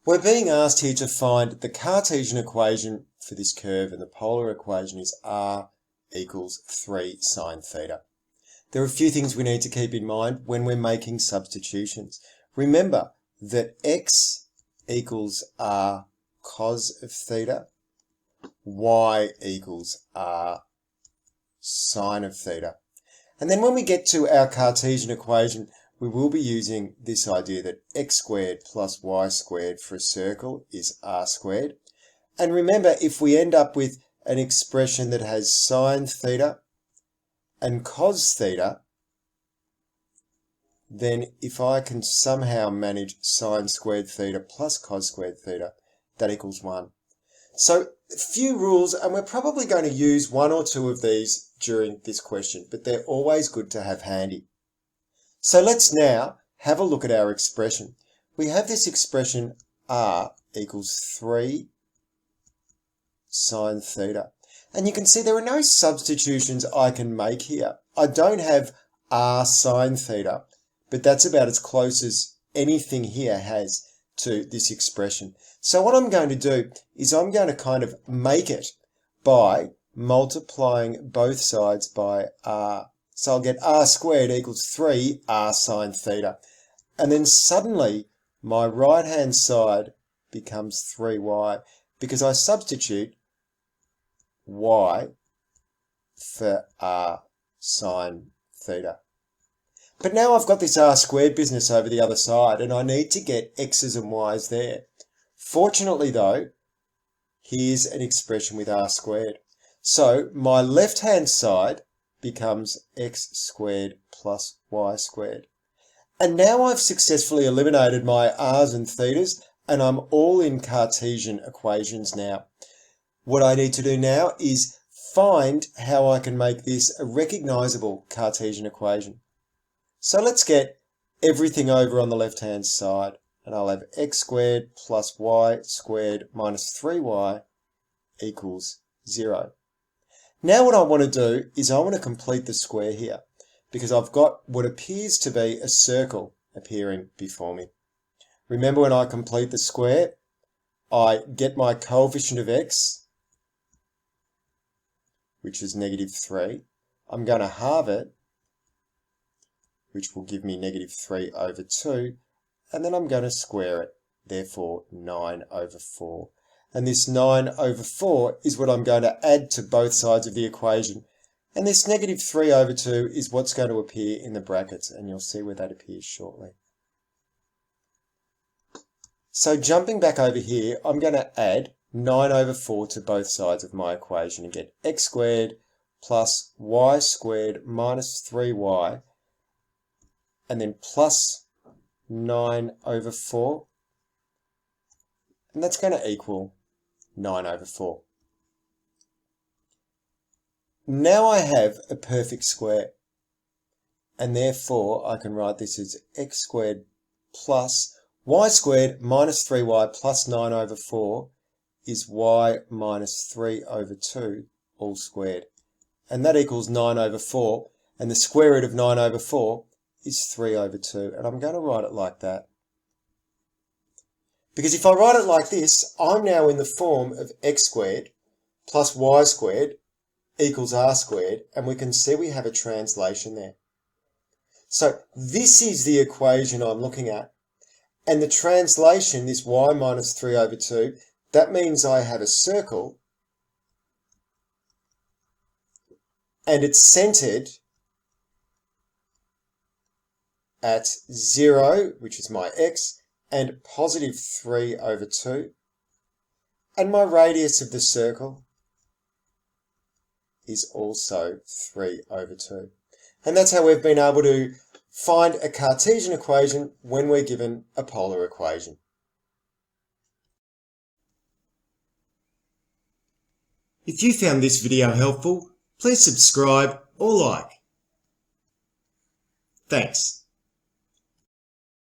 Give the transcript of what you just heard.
We're being asked here to find the Cartesian equation for this curve, and the polar equation is r equals 3 sine theta. There are a few things we need to keep in mind when we're making substitutions. Remember that x equals r cos of theta, y equals r sine of theta. And then when we get to our Cartesian equation, we will be using this idea that x squared plus y squared for a circle is r squared. And remember, if we end up with an expression that has sine theta and cos theta, then if I can somehow manage sine squared theta plus cos squared theta, that equals 1. So a few rules, and we're probably going to use one or two of these during this question, but they're always good to have handy. So let's now have a look at our expression. We have this expression r equals 3 sine theta. And you can see there are no substitutions I can make here. I don't have r sine theta, but that's about as close as anything here has to this expression. So what I'm going to do is I'm going to kind of make it by multiplying both sides by r. So I'll get r squared equals 3 r sine theta. And then suddenly my right hand side becomes 3y because I substitute y for r sine theta. But now I've got this r squared business over the other side, and I need to get x's and y's there. Fortunately though, here's an expression with r squared. So my left hand side becomes x squared plus y squared. And now I've successfully eliminated my r's and thetas, and I'm all in Cartesian equations now. What I need to do now is find how I can make this a recognizable Cartesian equation. So let's get everything over on the left hand side, and I'll have x squared plus y squared minus 3y equals 0. Now what I want to do is I want to complete the square here, because I've got what appears to be a circle appearing before me. Remember, when I complete the square, I get my coefficient of x, which is -3. I'm going to halve it, which will give me -3 over 2, and then I'm going to square it, therefore 9 over 4. And this 9 over 4 is what I'm going to add to both sides of the equation. And this -3 over 2 is what's going to appear in the brackets, and you'll see where that appears shortly. So jumping back over here, I'm going to add 9 over 4 to both sides of my equation and get x squared plus y squared minus 3y, and then plus 9 over 4, and that's going to equal 9 over 4. Now I have a perfect square, and therefore I can write this as x squared plus y squared minus 3y plus 9 over 4 is y minus 3 over 2 all squared. And that equals 9 over 4, and the square root of 9 over 4 is 3 over 2, and I'm going to write it like that. Because if I write it like this, I'm now in the form of x squared plus y squared equals r squared, and we can see we have a translation there. So this is the equation I'm looking at, and the translation, this y minus 3 over 2, that means I have a circle, and it's centered at 0, which is my x, and positive 3 over 2. And my radius of the circle is also 3 over 2. And that's how we've been able to find a Cartesian equation when we're given a polar equation. If you found this video helpful, please subscribe or like. Thanks.